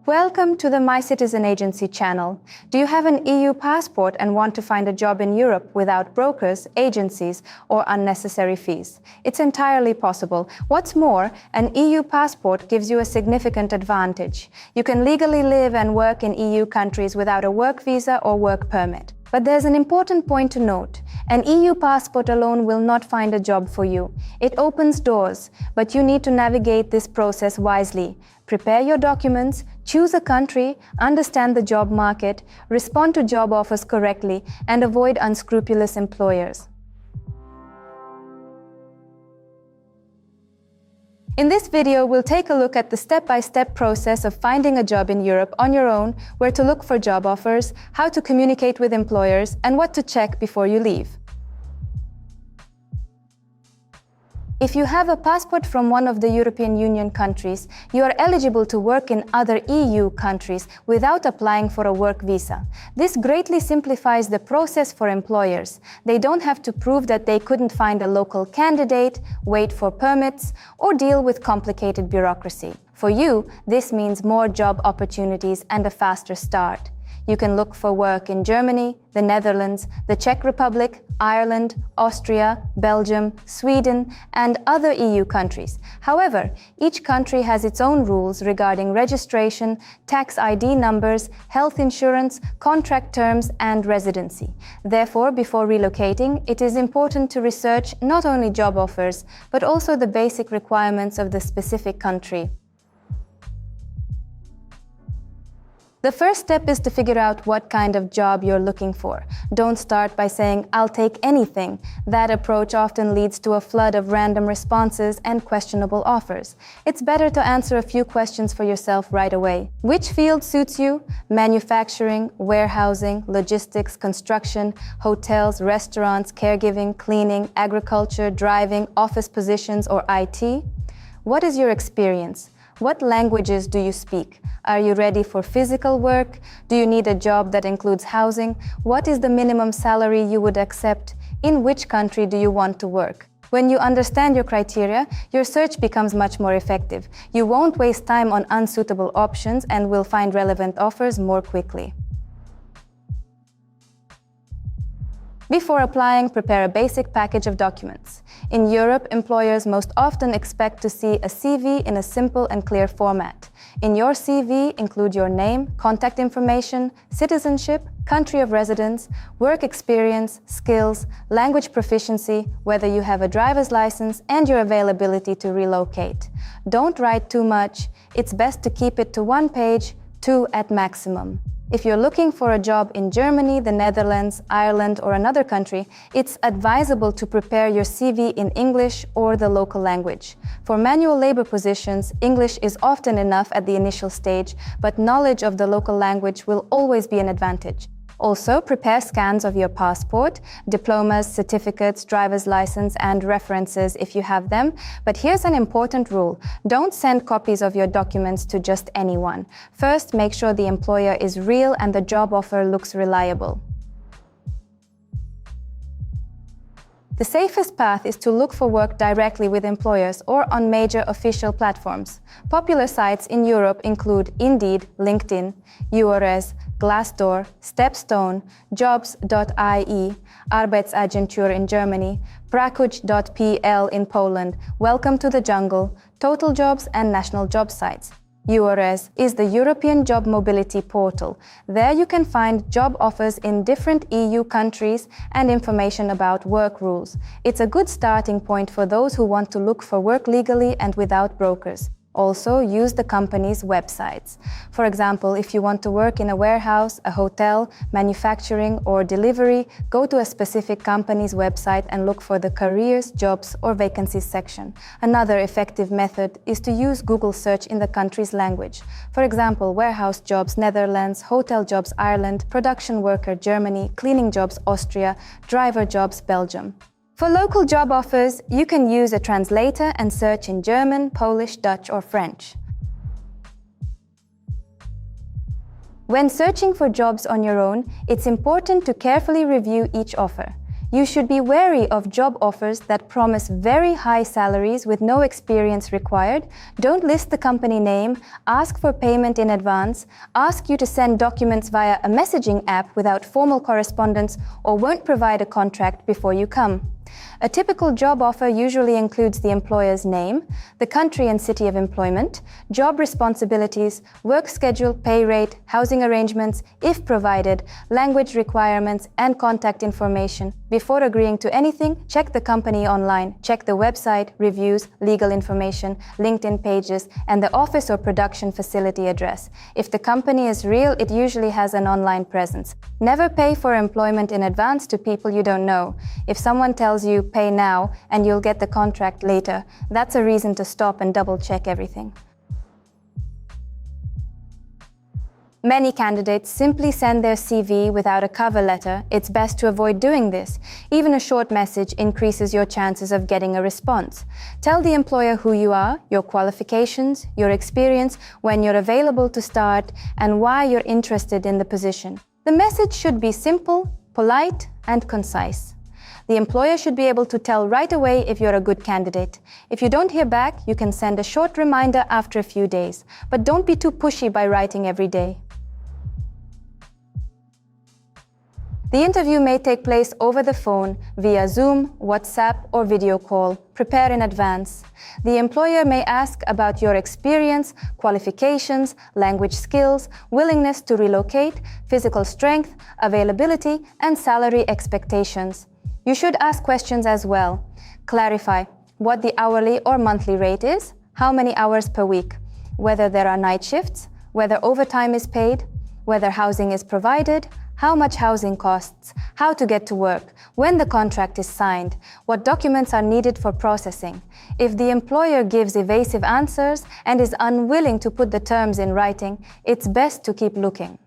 Welcome to the Mycitizenagency channel. Do you have an EU passport and want to find a job in Europe without brokers, agencies, or unnecessary fees? It's entirely possible. What's more, an EU passport gives you a significant advantage. You can legally live and work in EU countries without a work visa or work permit. But there's an important point to note. An EU passport alone will not find a job for you. It opens doors, but you need to navigate this process wisely. Prepare your documents, choose a country, understand the job market, respond to job offers correctly, and avoid unscrupulous employers. In this video, we'll take a look at the step-by-step process of finding a job in Europe on your own, where to look for job offers, how to communicate with employers, and what to check before you leave. If you have a passport from one of the European Union countries, you are eligible to work in other EU countries without applying for a work visa. This greatly simplifies the process for employers. They don't have to prove that they couldn't find a local candidate, wait for permits, or deal with complicated bureaucracy. For you, this means more job opportunities and a faster start. You can look for work in Germany, the Netherlands, the Czech Republic, Ireland, Austria, Belgium, Sweden, and other EU countries. However, each country has its own rules regarding registration, tax ID numbers, health insurance, contract terms, and residency. Therefore, before relocating, it is important to research not only job offers, but also the basic requirements of the specific country. The first step is to figure out what kind of job you're looking for. Don't start by saying, "I'll take anything." That approach often leads to a flood of random responses and questionable offers. It's better to answer a few questions for yourself right away. Which field suits you? Manufacturing, warehousing, logistics, construction, hotels, restaurants, caregiving, cleaning, agriculture, driving, office positions, or IT? What is your experience? What languages do you speak? Are you ready for physical work? Do you need a job that includes housing? What is the minimum salary you would accept? In which country do you want to work? When you understand your criteria, your search becomes much more effective. You won't waste time on unsuitable options and will find relevant offers more quickly. Before applying, prepare a basic package of documents. In Europe, employers most often expect to see a CV in a simple and clear format. In your CV, include your name, contact information, citizenship, country of residence, work experience, skills, language proficiency, whether you have a driver's license, and your availability to relocate. Don't write too much. It's best to keep it to one page, 2 at maximum. If you're looking for a job in Germany, the Netherlands, Ireland, or another country, it's advisable to prepare your CV in English or the local language. For manual labor positions, English is often enough at the initial stage, but knowledge of the local language will always be an advantage. Also, prepare scans of your passport, diplomas, certificates, driver's license, and references if you have them. But here's an important rule. Don't send copies of your documents to just anyone. First, make sure the employer is real and the job offer looks reliable. The safest path is to look for work directly with employers or on major official platforms. Popular sites in Europe include Indeed, LinkedIn, URS, Glassdoor, Stepstone, Jobs.ie, Arbeitsagentur in Germany, Pracuj.pl in Poland, Welcome to the Jungle, Total Jobs, and National Job Sites. URS is the European Job Mobility Portal. There you can find job offers in different EU countries and information about work rules. It's a good starting point for those who want to look for work legally and without brokers. Also, use the company's websites. For example, if you want to work in a warehouse, a hotel, manufacturing, or delivery, go to a specific company's website and look for the careers, jobs, or vacancies section. Another effective method is to use Google search in the country's language. For example, warehouse jobs, Netherlands, hotel jobs, Ireland, production worker, Germany, cleaning jobs, Austria, driver jobs, Belgium. For local job offers, you can use a translator and search in German, Polish, Dutch, or French. When searching for jobs on your own, it's important to carefully review each offer. You should be wary of job offers that promise very high salaries with no experience required, don't list the company name, ask for payment in advance, ask you to send documents via a messaging app without formal correspondence, or won't provide a contract before you come. A typical job offer usually includes the employer's name, the country and city of employment, job responsibilities, work schedule, pay rate, housing arrangements, if provided, language requirements, and contact information. Before agreeing to anything, check the company online, check the website, reviews, legal information, LinkedIn pages, and the office or production facility address. If the company is real, it usually has an online presence. Never pay for employment in advance to people you don't know. If someone tells you pay now and you'll get the contract later, that's a reason to stop and double-check everything. Many candidates simply send their CV without a cover letter. It's best to avoid doing this. Even a short message increases your chances of getting a response. Tell the employer who you are, your qualifications, your experience, when you're available to start, and why you're interested in the position. The message should be simple, polite, and concise. The employer should be able to tell right away if you're a good candidate. If you don't hear back, you can send a short reminder after a few days. But don't be too pushy by writing every day. The interview may take place over the phone, via Zoom, WhatsApp, or video call. Prepare in advance. The employer may ask about your experience, qualifications, language skills, willingness to relocate, physical strength, availability, and salary expectations. You should ask questions as well. Clarify what the hourly or monthly rate is, how many hours per week, whether there are night shifts, whether overtime is paid, whether housing is provided, how much housing costs, how to get to work, when the contract is signed, what documents are needed for processing. If the employer gives evasive answers and is unwilling to put the terms in writing, it's best to keep looking.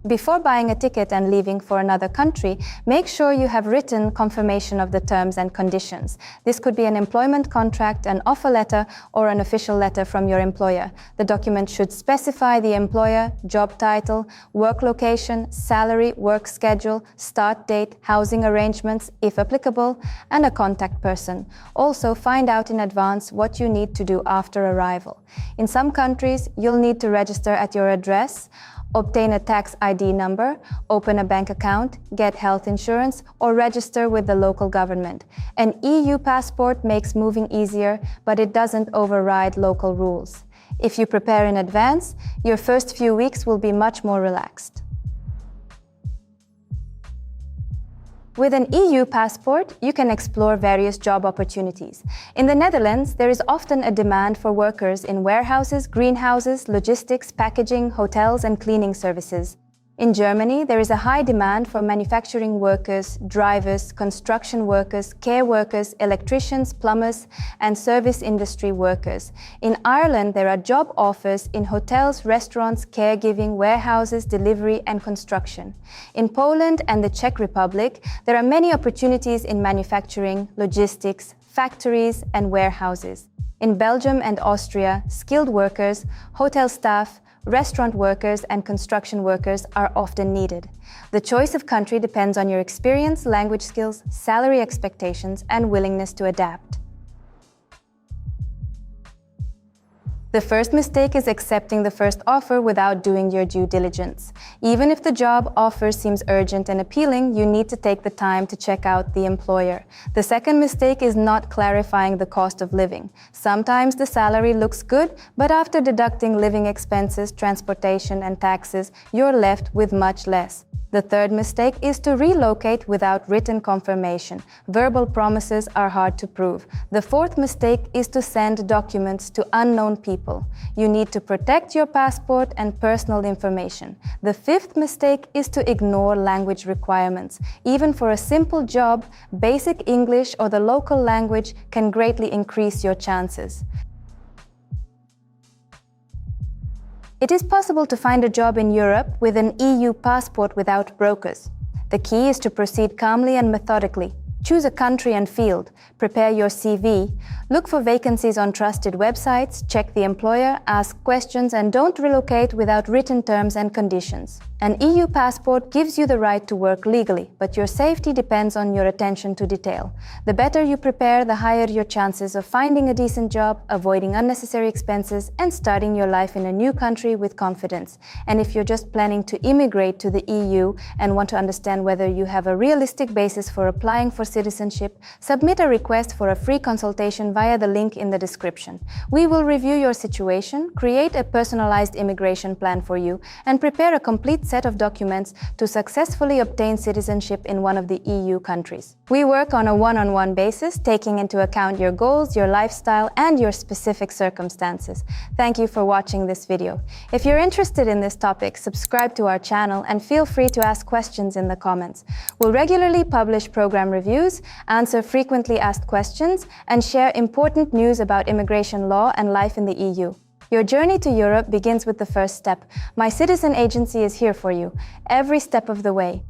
Before buying a ticket and leaving for another country, make sure you have written confirmation of the terms and conditions. This could be an employment contract, an offer letter, or an official letter from your employer. The document should specify the employer, job title, work location, salary, work schedule, start date, housing arrangements, if applicable, and a contact person. Also, find out in advance what you need to do after arrival. In some countries, you'll need to register at your address, obtain a tax ID number, open a bank account, get health insurance, or register with the local government. An EU passport makes moving easier, but it doesn't override local rules. If you prepare in advance, your first few weeks will be much more relaxed. With an EU passport, you can explore various job opportunities. In the Netherlands, there is often a demand for workers in warehouses, greenhouses, logistics, packaging, hotels, and cleaning services. In Germany, there is a high demand for manufacturing workers, drivers, construction workers, care workers, electricians, plumbers, and service industry workers. In Ireland, there are job offers in hotels, restaurants, caregiving, warehouses, delivery, and construction. In Poland and the Czech Republic, there are many opportunities in manufacturing, logistics, factories, and warehouses. In Belgium and Austria, skilled workers, hotel staff, restaurant workers and construction workers are often needed. The choice of country depends on your experience, language skills, salary expectations, and willingness to adapt. The first mistake is accepting the first offer without doing your due diligence. Even if the job offer seems urgent and appealing, you need to take the time to check out the employer. The second mistake is not clarifying the cost of living. Sometimes the salary looks good, but after deducting living expenses, transportation, and taxes, you're left with much less. The third mistake is to relocate without written confirmation. Verbal promises are hard to prove. The fourth mistake is to send documents to unknown people. You need to protect your passport and personal information. The fifth mistake is to ignore language requirements. Even for a simple job, basic English or the local language can greatly increase your chances. It is possible to find a job in Europe with an EU passport without brokers. The key is to proceed calmly and methodically. Choose a country and field, prepare your CV, look for vacancies on trusted websites, check the employer, ask questions, and don't relocate without written terms and conditions. An EU passport gives you the right to work legally, but your safety depends on your attention to detail. The better you prepare, the higher your chances of finding a decent job, avoiding unnecessary expenses, and starting your life in a new country with confidence. And if you're just planning to immigrate to the EU and want to understand whether you have a realistic basis for applying for citizenship, submit a request for a free consultation via the link in the description. We will review your situation, create a personalized immigration plan for you, and prepare a complete set of documents to successfully obtain citizenship in one of the EU countries. We work on a one-on-one basis, taking into account your goals, your lifestyle, and your specific circumstances. Thank you for watching this video. If you're interested in this topic, subscribe to our channel and feel free to ask questions in the comments. We'll regularly publish program reviews, answer frequently asked questions, and share important news about immigration law and life in the EU. Your journey to Europe begins with the first step. Mycitizenagency is here for you, every step of the way.